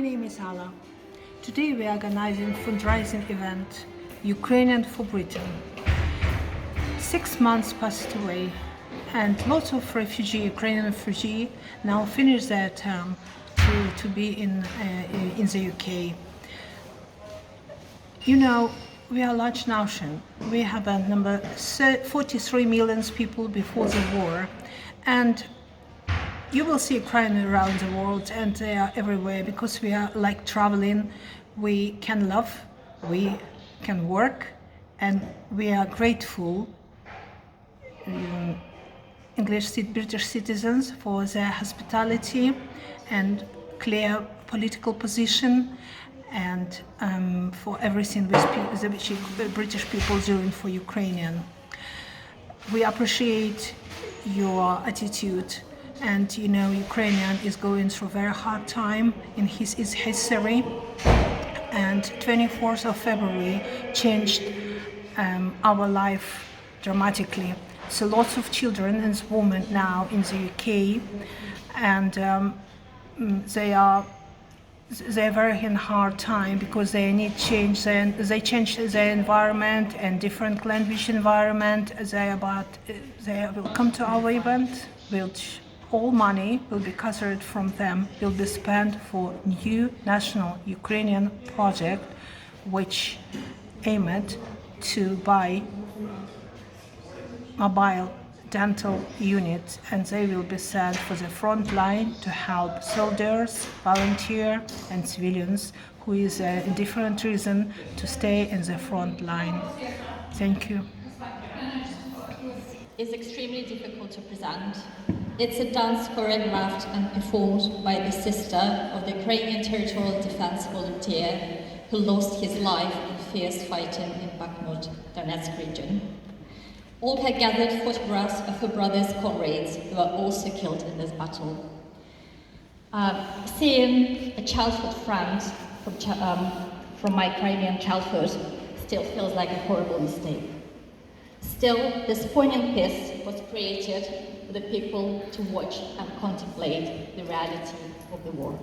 name is Ala. Today we are organizing fundraising event, Ukrainian for Britain. 6 months passed away and lots of Ukrainian refugees now finish their term to be in the UK. You know, we are a large nation. We have a number 43 million people before the war, and you will see Ukraine around the world, and they are everywhere because we are like traveling. We can love, we can work, and we are grateful British citizens for their hospitality and clear political position, and for everything the British people doing for Ukrainian. We appreciate your attitude, and you know Ukrainian is going through a very hard time in its history, and 24th of February changed our life dramatically. So lots of children and women now in the UK, and they're very in hard time because they need change. They change their environment and different language environment. They will come to our event, which all money will be gathered from them, will be spent for new national Ukrainian project, which aimed to buy mobile dental units, and they will be sent for the front line to help soldiers, volunteers and civilians who is a different reason to stay in the front line. Thank you. Is extremely difficult to present. It's a dance choreographed and performed by the sister of the Ukrainian Territorial Defense volunteer who lost his life in fierce fighting in Bakhmut, Donetsk region. Olga gathered photographs of her brother's comrades who were also killed in this battle. Seeing a childhood friend from my Crimean childhood still feels like a horrible mistake. Still, this poignant piece was created for the people to watch and contemplate the reality of the war.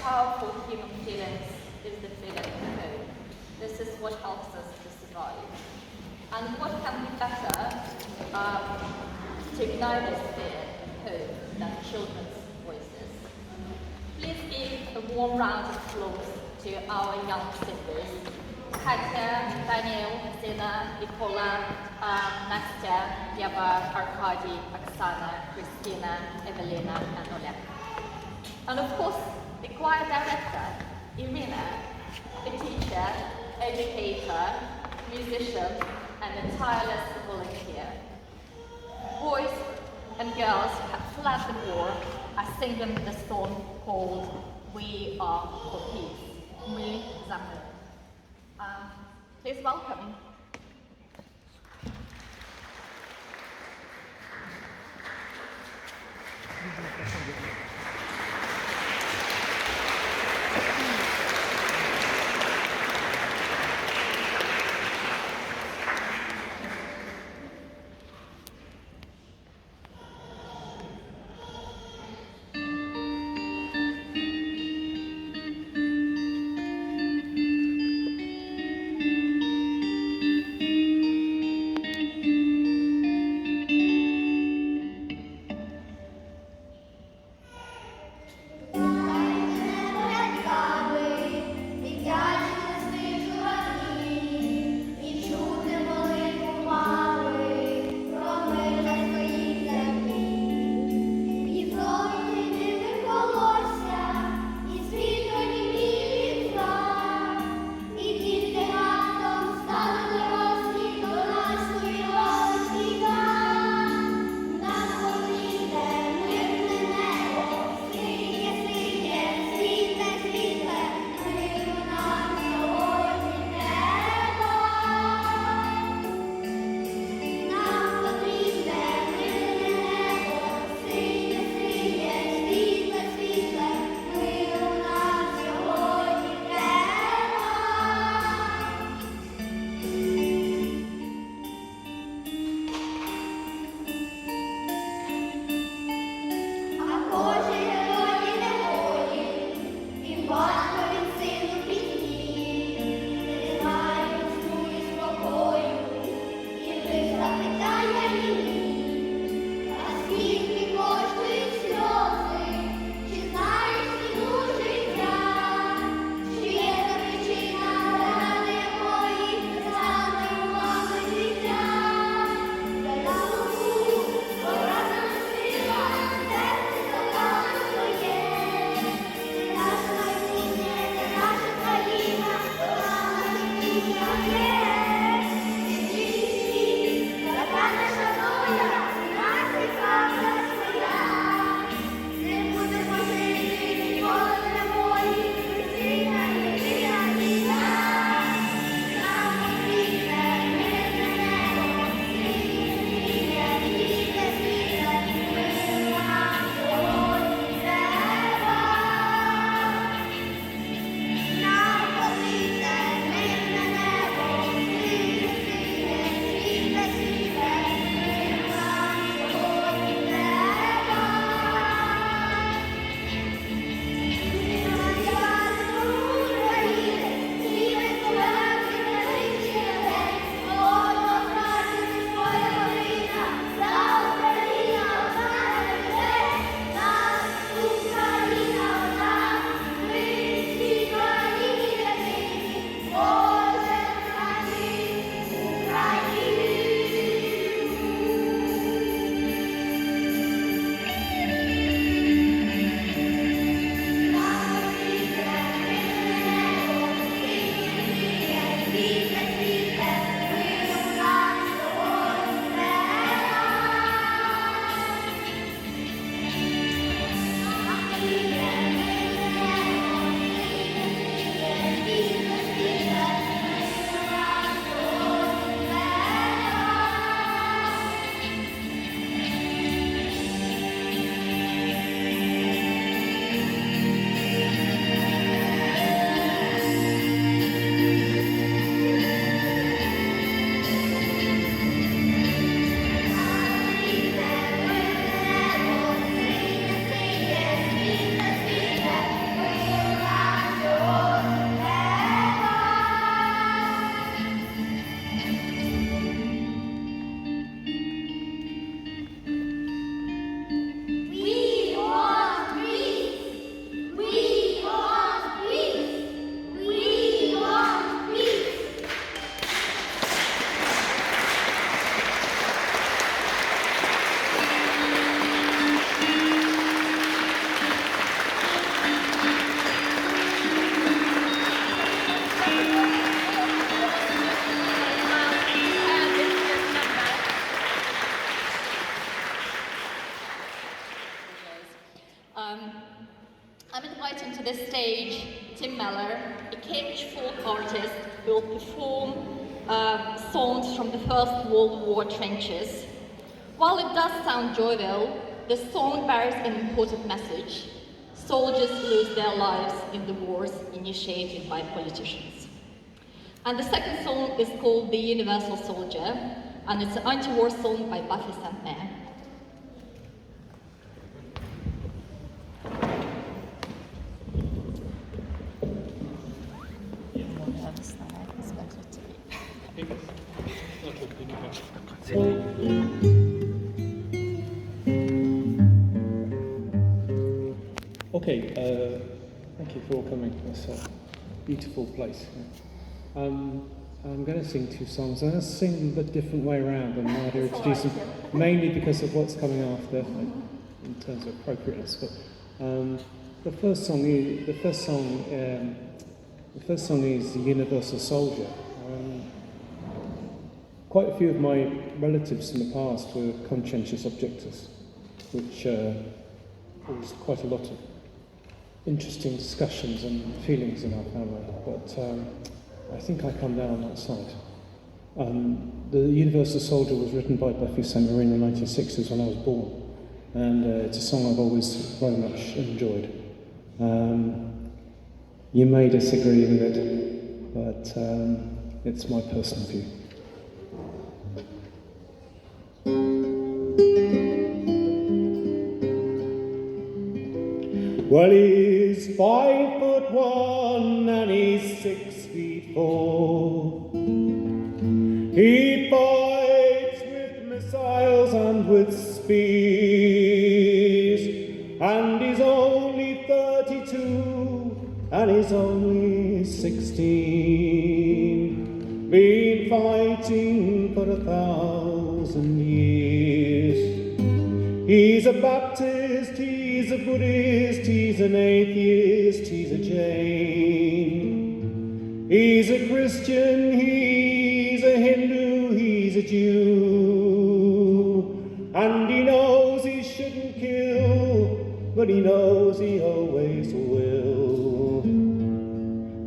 powerful human feelings is the feeling of home. This is what helps us to survive. And what can be better to ignite this feeling of home than children's voices? Please give a warm round of applause to our young singers, Katya, Daniel, Zina, Nikola, Nastya, Yeva, Arkady, Oksana, Christina, Evelina, and Oleg. And of course, the choir director, Irina, a teacher, educator, musician, and a tireless volunteer. Boys and girls have fled the war are singing the song called We Are for Peace. Мы за мир. Please welcome. inviting to the stage Tim Mellor, a Cambridge folk artist who will perform songs from the First World War trenches. While it does sound jovial, the song bears an important message. Soldiers lose their lives in the wars initiated by politicians. And the second song is called The Universal Soldier, and it's an anti-war song by Buffy St. Mayor. Okay, thank you for all coming. It's a beautiful place. I'm going to sing two songs. I'm going to sing them a different way around than how to introduce them, mainly because of what's coming after, in terms of appropriateness. But the first song is The Universal Soldier. Quite a few of my relatives in the past were conscientious objectors, which caused quite a lot of interesting discussions and feelings in our family, but I think I come down on that side. The Universal Soldier was written by Buffy St. Mayor in the 1960s when I was born, and it's a song I've always very much enjoyed. You may disagree with it, but it's my personal view. Well, he's 5'1" and he's 6'4". He fights with missiles and with spears, and he's only 32 and he's only 16. Been fighting for 1,000 years. He's a Baptist, he's a Buddhist, he's an atheist, he's a Jain. He's a Christian, he's a Hindu, he's a Jew. And he knows he shouldn't kill, but he knows he always will.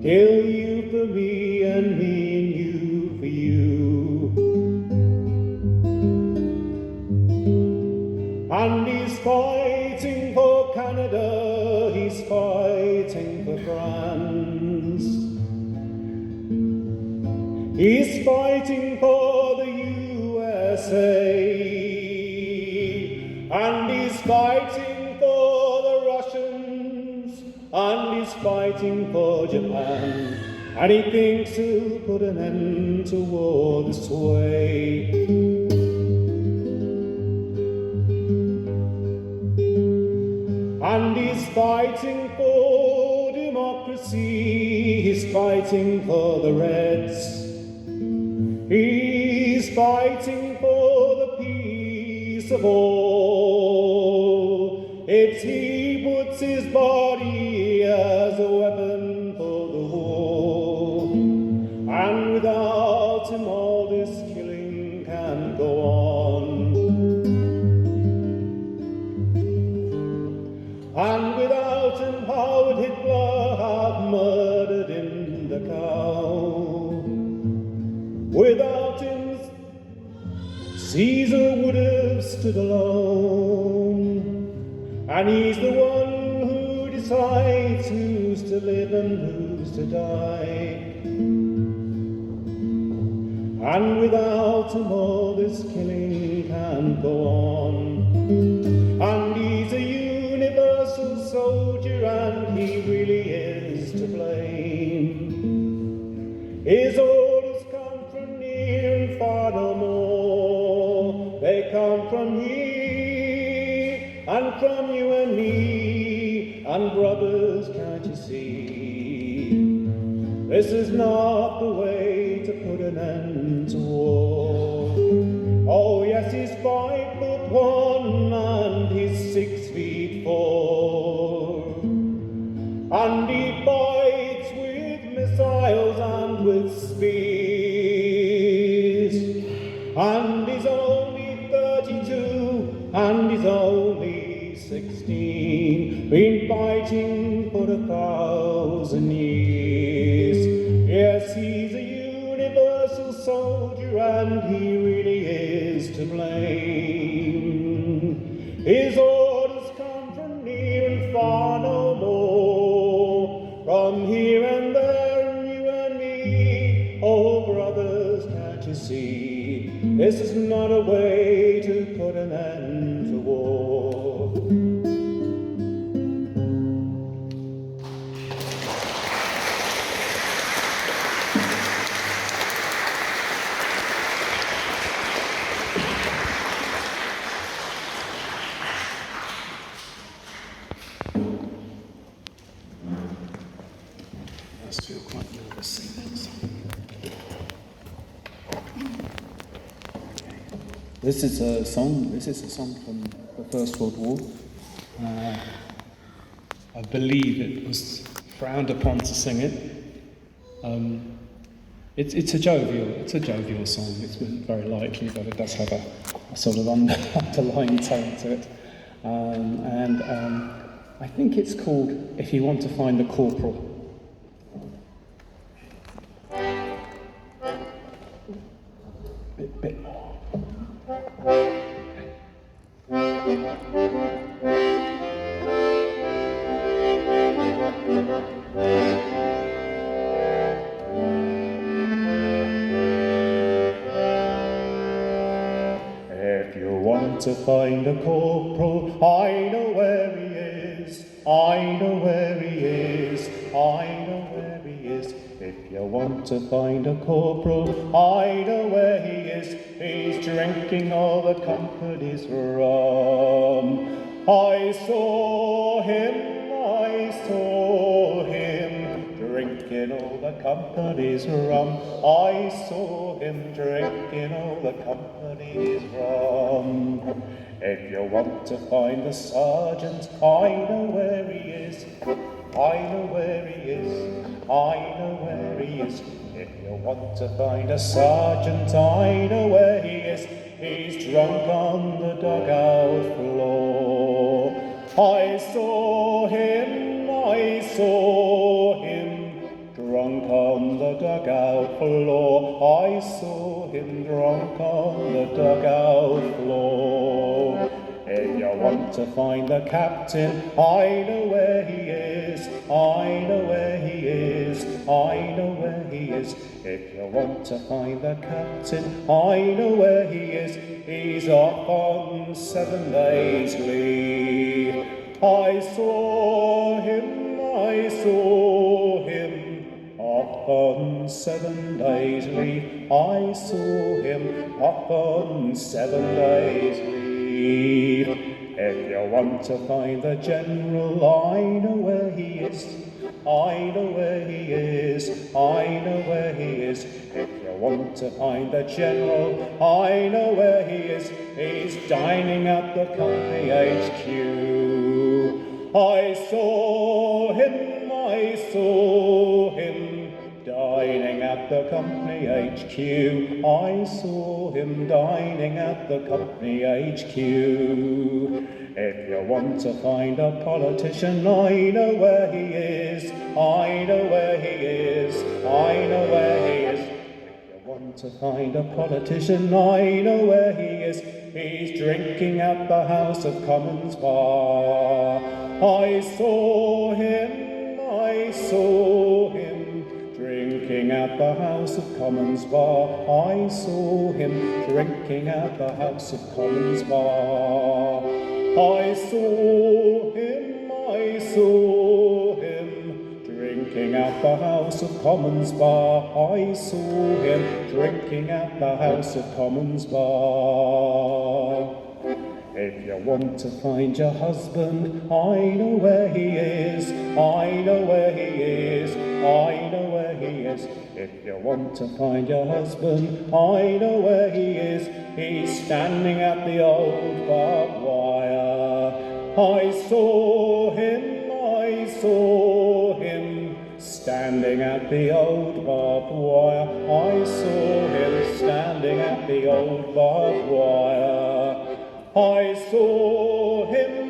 Kill you for me and me and you for you. And he's fighting for Canada, he's fighting for France. He's fighting for the USA. And he's fighting for the Russians. And he's fighting for Japan. And he thinks he'll put an end to war this way. And he's fighting for democracy, he's fighting for the Reds. He's fighting for the peace of all. It's he puts his body as a weapon for the war. And without him all this killing can go on. And without him, how would Hitler have murdered in Dachau? Without him, Caesar would have stood alone. And he's the one who decides who's to live and who's to die. And without him, all this killing can go on. And he's a universal soldier, and he really is to blame. His orders come from near and far no more. They come from here and from you and me. And brothers, can't you see? This is not the way to put an end to war. Oh yes, he's 5'1" and he's 6'4". And he fights with missiles and with spears. And he's only 32 and he's only 16. Been fighting but 1,000 years. Yes, he's a universal soldier, and he really is to blame. His orders come from near and far no more, from here and there and you and me. Oh, brothers, can't you see, this is not a way to put an end to war. I feel quite nervous singing that song. This is a song from the First World War. I believe it was frowned upon to sing it. It's a jovial song. It's very likely, but it does have a sort of underlying tone to it. I think it's called "If You Want to Find the Corporal." Bit more. If you want to find a corporal, I know where he is. I know where he is. I know where he is. If you want to find a corporal, I know where he is. He's drinking all the company's rum. I saw him drinking all the company's rum. I saw him drinking all the company's rum. If you want to find the sergeant, I know where he is. I know where he is. I know where he is. If you want to find a sergeant, I know where he is. He's drunk on the dugout floor. I saw him drunk on the dugout floor. I saw him drunk on the dugout floor. If you want to find the captain, I know where he is. I know where he is. I know where he is. If you want to find the captain, I know where he is. He's off on 7 days' leave. I saw him off on 7 days' leave. I saw him off on 7 days' leave. If you want to find the general, I know where he is. I know where he is. I know where he is. If you want to find the general, I know where he is. He's dining at the company HQ. I saw him dining at the company HQ. I saw him dining at the company HQ. If you want to find a politician, I know where he is. I know where he is. I know where he is. If you want to find a politician, I know where he is. He's drinking at the House of Commons bar. I saw him drinking at the House of Commons bar. I saw him drinking at the House of Commons bar. I saw him drinking at the House of Commons bar. I saw him drinking at the House of Commons bar. If you want to find your husband, I know where he is. I know where he is. I know where he is. If you want to find your husband, I know where he is. He's standing at the old barbed wire. I saw him standing at the old barbed wire. I saw him standing at the old barbed wire. I saw him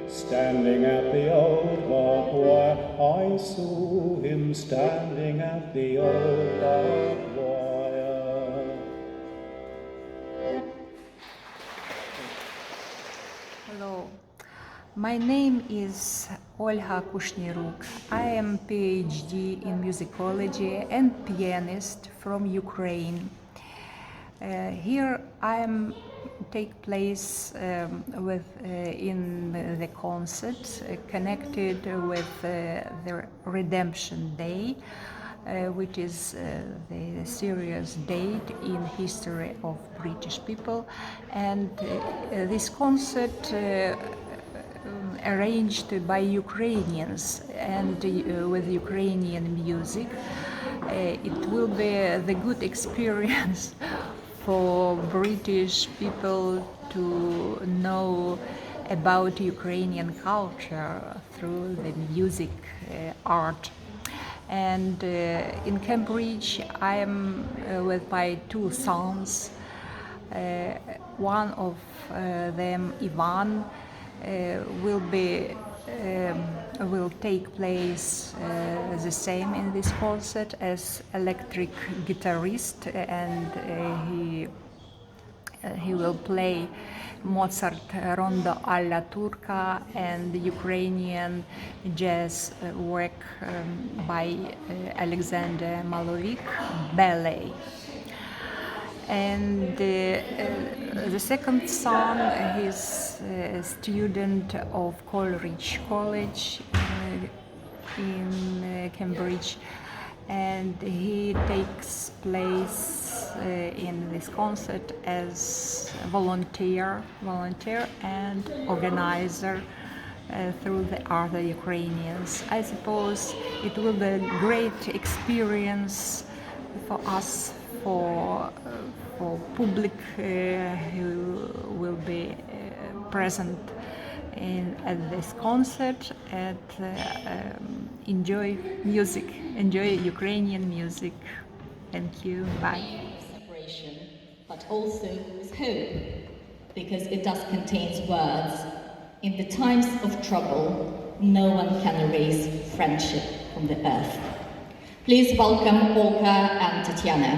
standing standing at the old barbed wire. I saw him standing at the old barbed wire. Hello, my name is Olga Kushniruk. I am PhD in musicology and pianist from Ukraine. Here I am take place in the concert connected with the Redemption Day, which is the serious date in history of British people, and this concert arranged by Ukrainians and with Ukrainian music. It will be the good experience for British people to know about Ukrainian culture through the music art. And in Cambridge I am with my two sons. One of them, Ivan, will take place the same in this concert as electric guitarist, and he will play Mozart Rondo alla Turca and Ukrainian jazz work by Alexander Malovik, ballet. And the second son, he's a student of Coleridge College in Cambridge, and he takes place in this concert as volunteer and organizer through the other Ukrainians. I suppose it will be a great experience for us, for public who will be present at this concert, and enjoy music, enjoy Ukrainian music. Thank you. Bye. Separation, but also with hope, because it does contain words. In the times of trouble, no one can erase friendship from the earth. Please welcome Olga and Tatiana.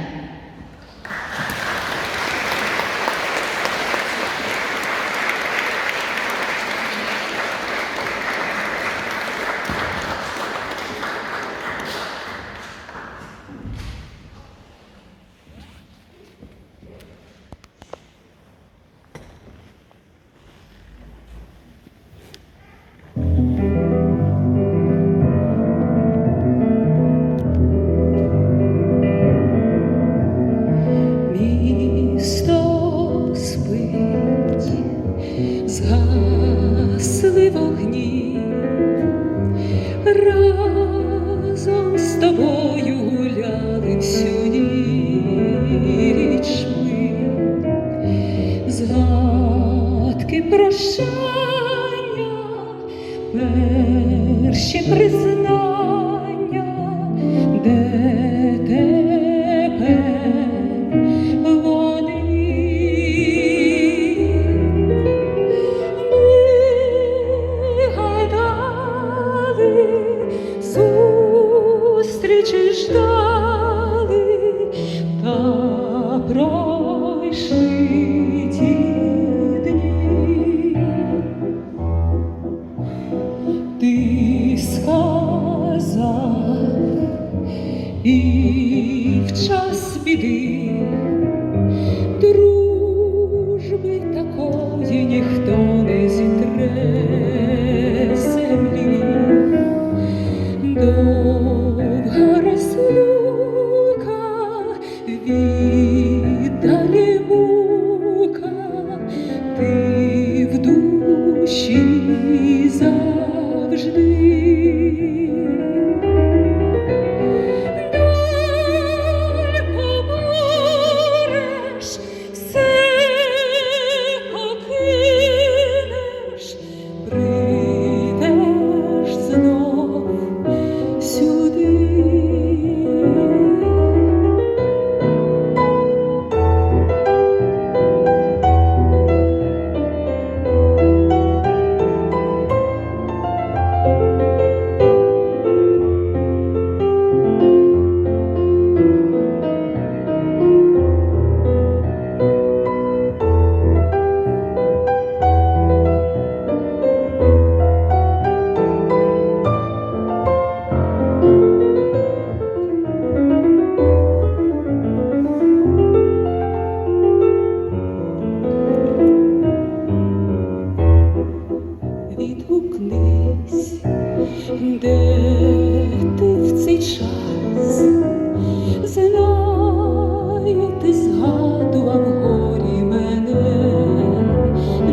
Згасли вогні, разом з тобою гуляли всю ніч ми, згадки прощання, перші признання, де тепер вони. Зустрічі ждали, та пройшли ті дні. Ти сказав, і в час біди дружби такої ніхто не зітре з землі. Довга розлука, віддалі мука, ти в душі завжди. де ти в цей час? Знаю, ти згадував горі мене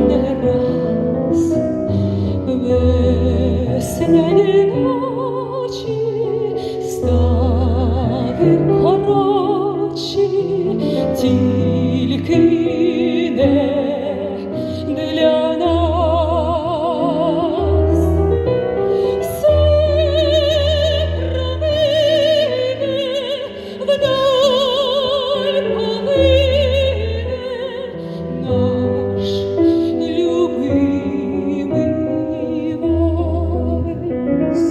не раз. Весняні ночі стали коротші, тільки не для нас. Все промине, вдаль полине наш любимий вальс, наш любимий вальс.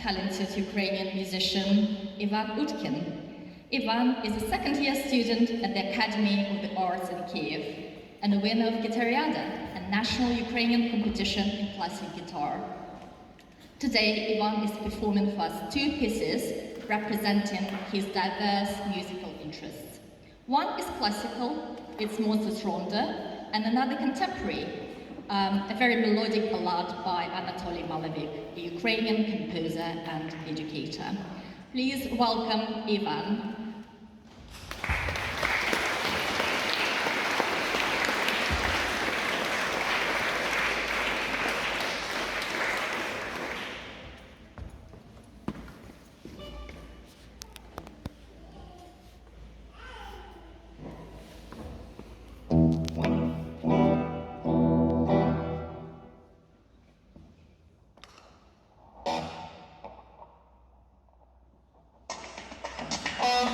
Talented Ukrainian musician Ivan Utkin. Ivan is a second-year student at the Academy of the Arts in Kiev and a winner of Guitariada, a national Ukrainian competition in classic guitar. Today, Ivan is performing for us two pieces representing his diverse musical interests. One is classical, it's Moses Ronda, and another contemporary, a very melodic ballad by Anatoly Malavik, a Ukrainian composer and educator. Please welcome Ivan. Oh,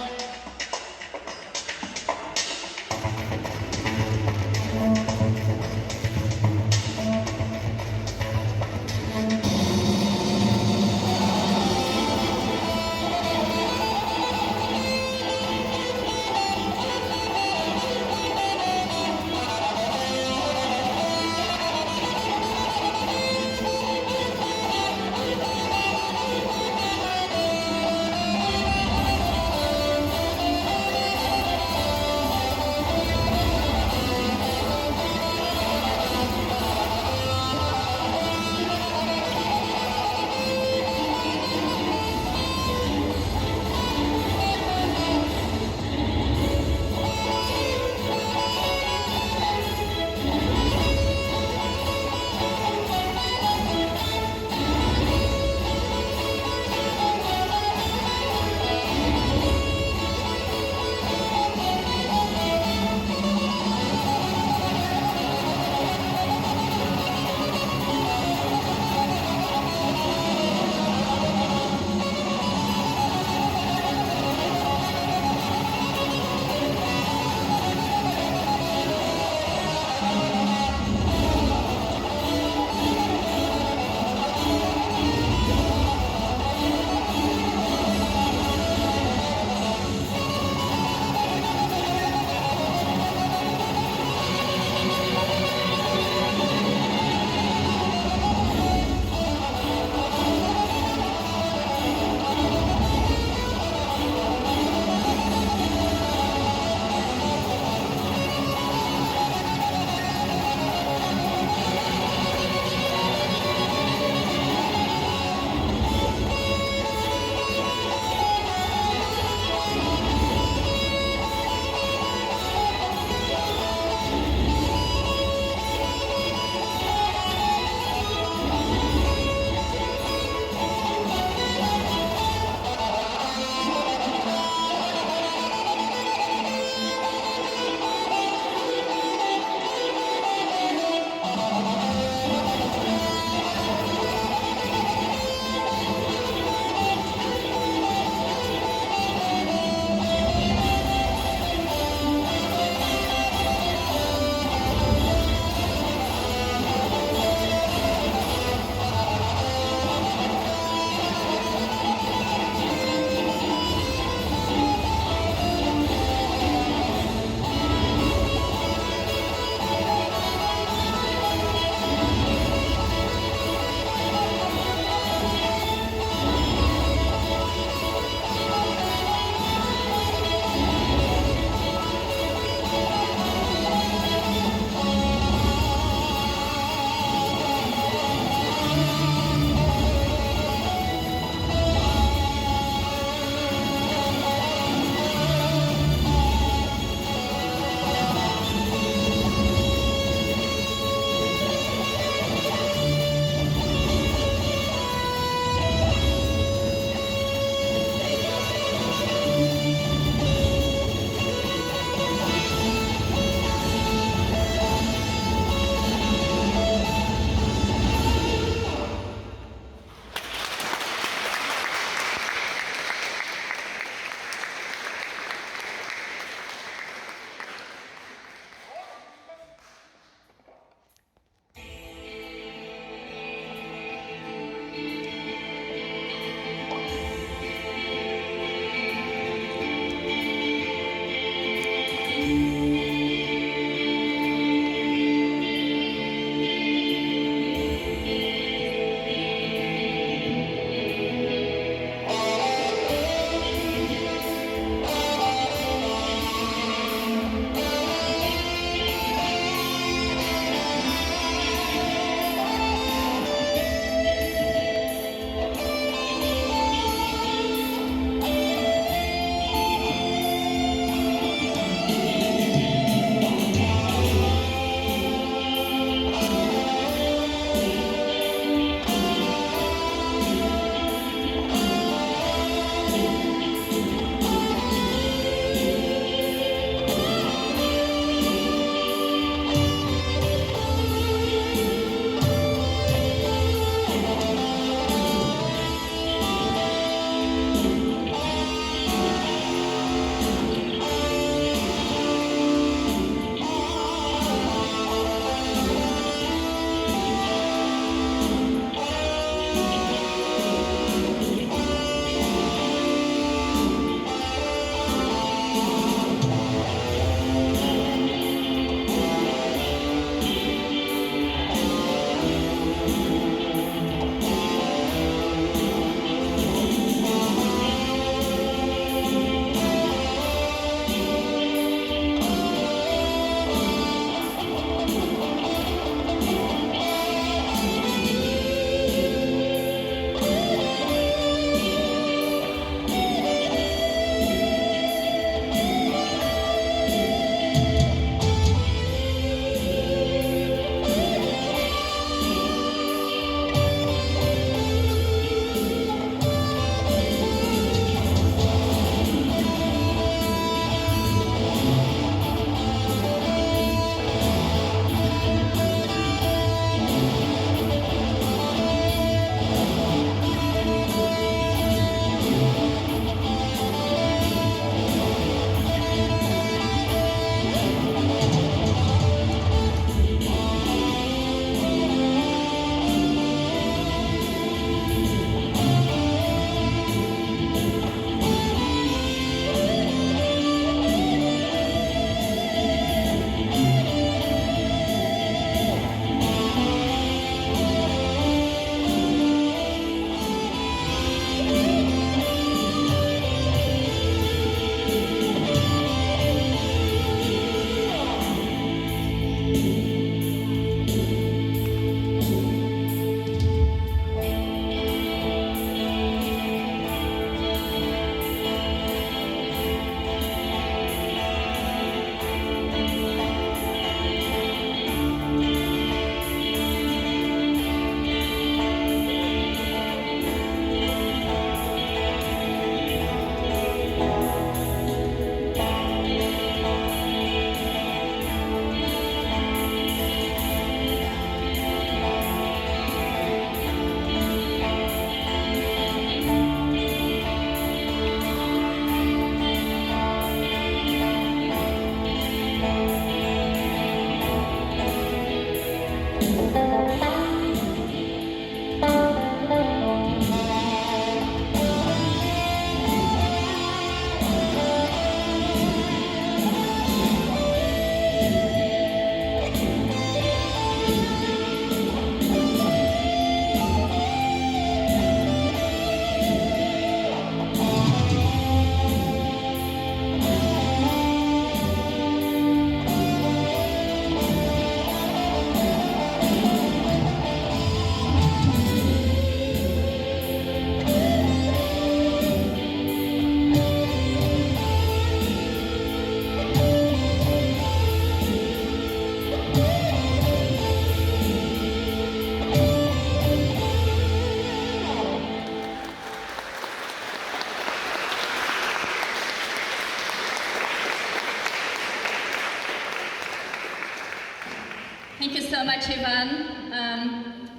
much, Ivan.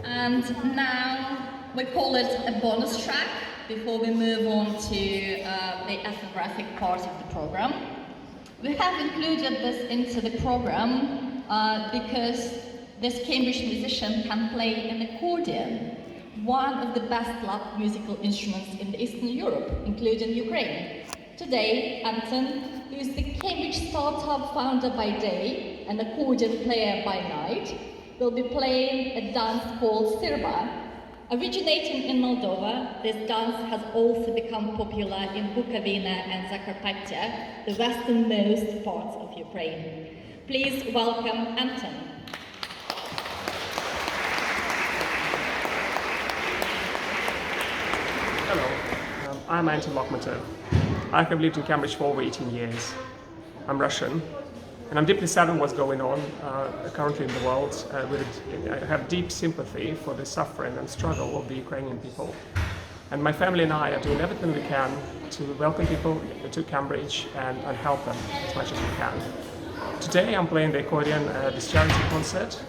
And now we call it a bonus track before we move on to the ethnographic part of the program. We have included this into the program because this Cambridge musician can play an accordion, one of the best loved musical instruments in Eastern Europe, including Ukraine. Today, Anton, who is the Cambridge startup founder by day and accordion player by night, will be playing a dance called Sirba. Originating in Moldova, this dance has also become popular in Bukovina and Zakarpattia, the westernmost parts of Ukraine. Please welcome Anton. Hello, I'm Anton Lokhmatov. I have lived in Cambridge for over 18 years. I'm Russian, and I'm deeply saddened what's going on currently in the world. I have deep sympathy for the suffering and struggle of the Ukrainian people. And my family and I are doing everything we can to welcome people to Cambridge and help them as much as we can. Today I'm playing the accordion at this charity concert.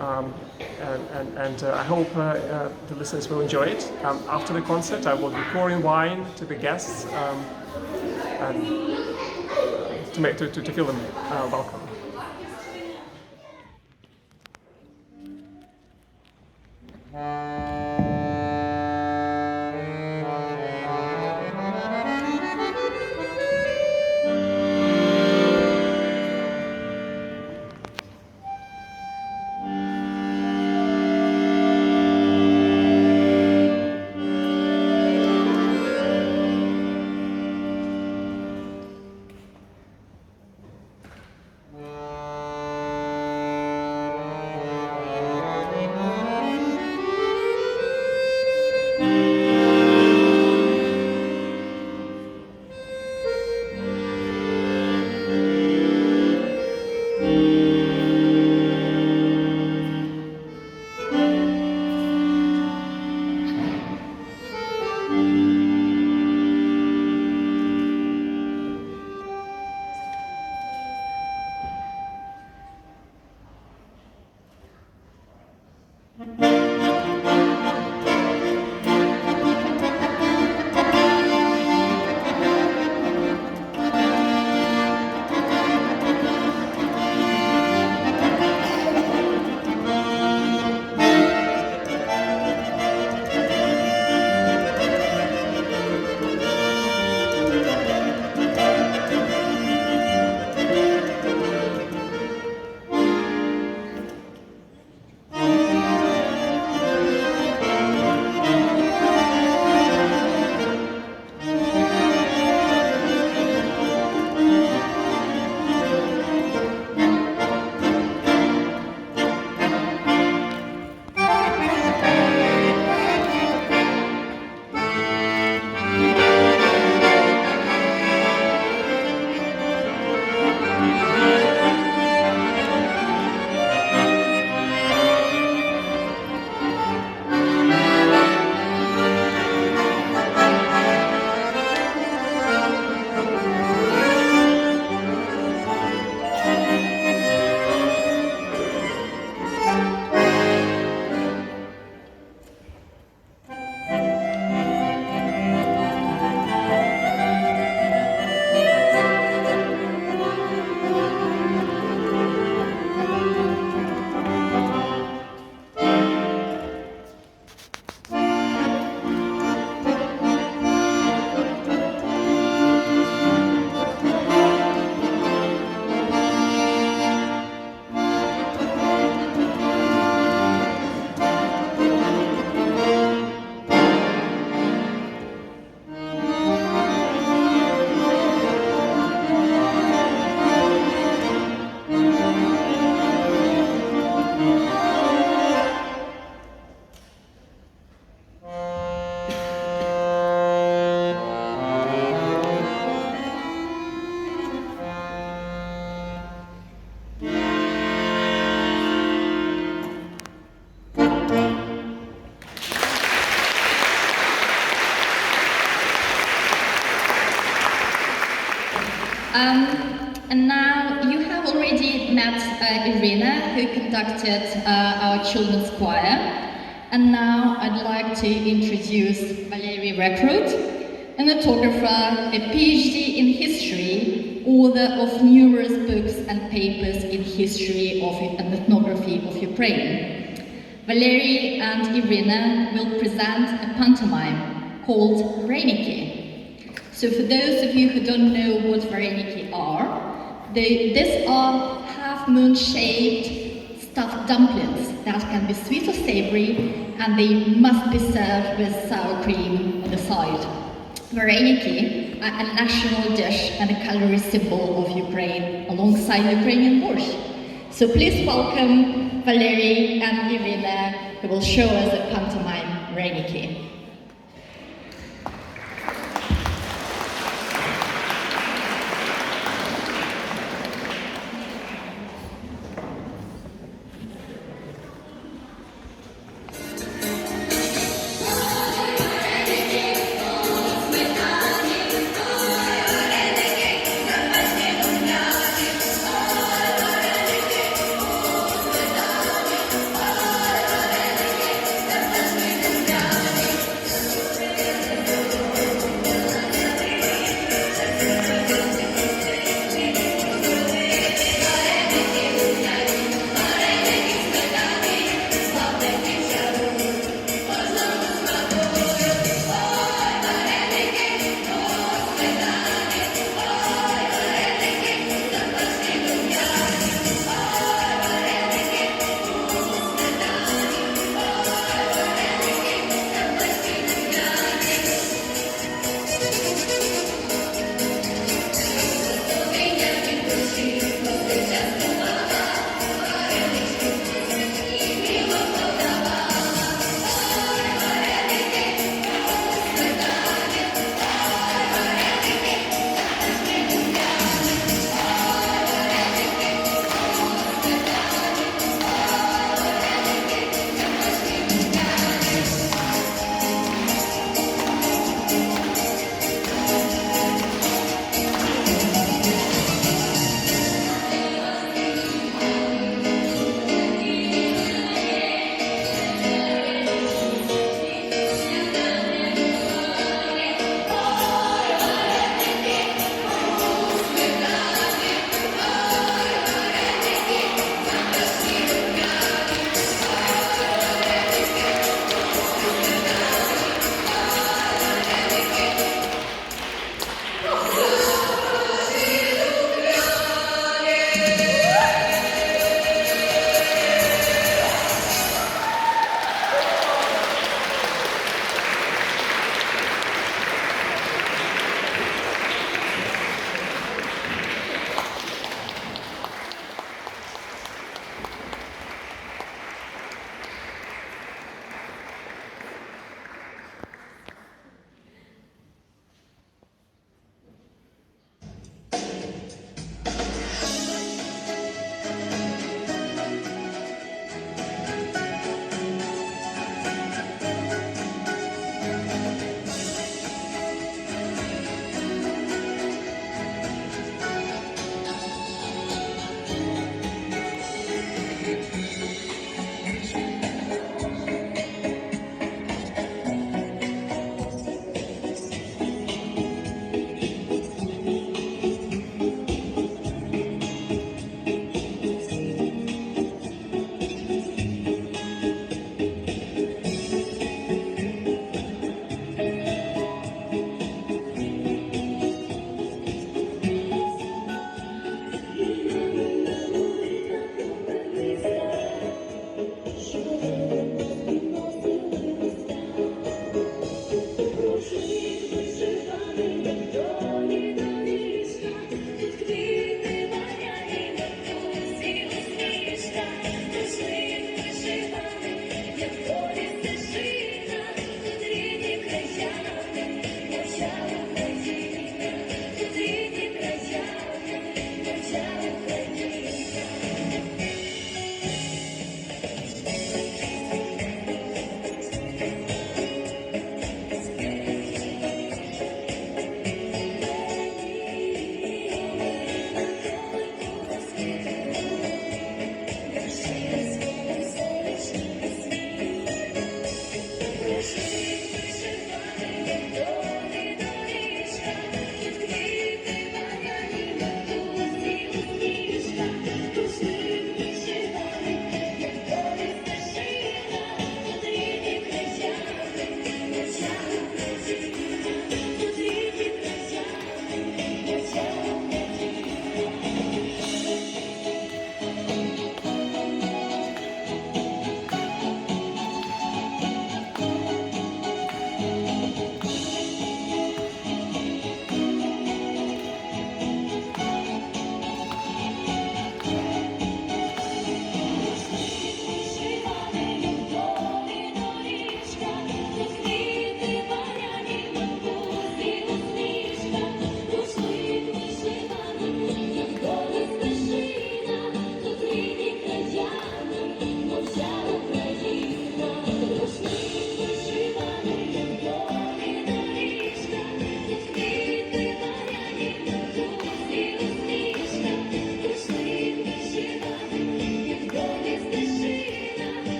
I hope the listeners will enjoy it. After the concert, I will be pouring wine to the guests and to feel them welcome. And now you have already met Irina, who conducted our children's choir. And now I'd like to introduce Valery Rekrut, an ethnographer, a PhD in history, author of numerous books and papers in history and ethnography of Ukraine. Valery and Irina will present a pantomime called Vareniki. So for those of you who don't know what Vareniki are, these are half-moon shaped stuffed dumplings that can be sweet or savory, and they must be served with sour cream on the side. Vareniki are a national dish and a calorie symbol of Ukraine, alongside Ukrainian borscht. So please welcome Valery and Irina, who will show us a pantomime Vareniki.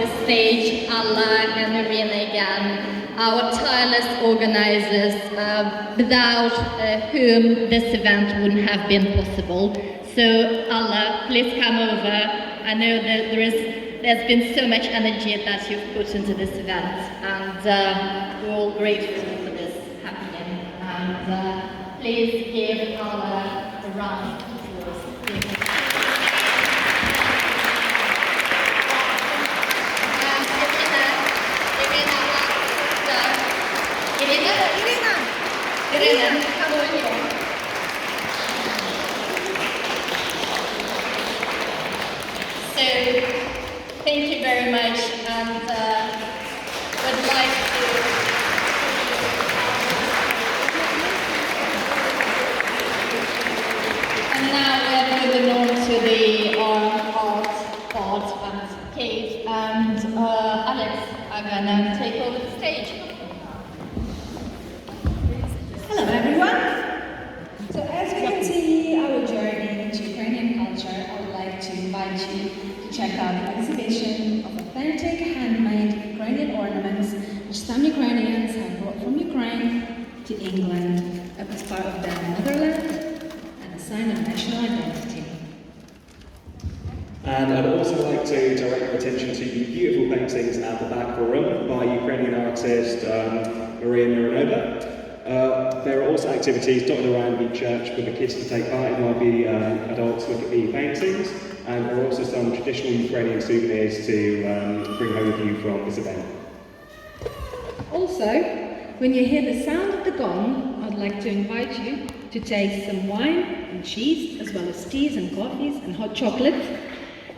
the stage Allah and Irina again, our tireless organizers, without whom this event wouldn't have been possible. So Allah, please come over. I know that there's been so much energy that you've put into this event, and we're all grateful for this happening. And please give Allah a round of applause. Irina, come over here. So, thank you very much, and would like to. And now we're moving on to the art part, and Kate and Alex are gonna take over the stage. Hello everyone! So as we continue our journey into Ukrainian culture, I would like to invite you to check out the exhibition of authentic handmade Ukrainian ornaments which some Ukrainians have brought from Ukraine to England as part of their motherland and a sign of national identity. And I'd also like to direct your attention to the beautiful paintings at the back of the room by Ukrainian artist Maria Mironova. There are also activities dotted around the church for the kids to take part in while the adults look at the paintings, and there are also some traditional Ukrainian souvenirs to bring home with you from this event. Also, when you hear the sound of the gong, I'd like to invite you to taste some wine and cheese, as well as teas and coffees and hot chocolates,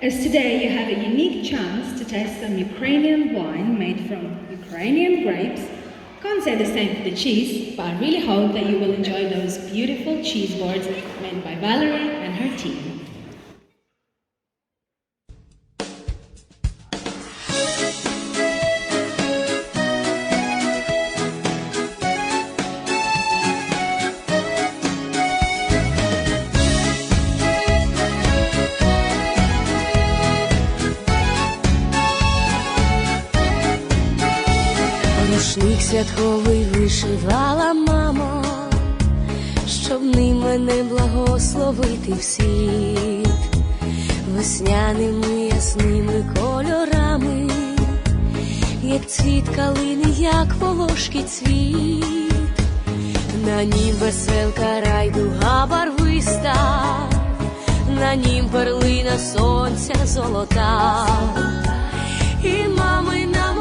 as today you have a unique chance to taste some Ukrainian wine made from Ukrainian grapes. Can't say the same for the cheese, but I really hope that you will enjoy those beautiful cheese boards made by Valerie and her team. Рушник святковий вишивала мама, щоб ним мене благословити в світ, весняними ясними кольорами, як цвіт калини, як волошки цвіт, на нім веселка райдуга барвиста, на нім перлина сонця золота, і мамина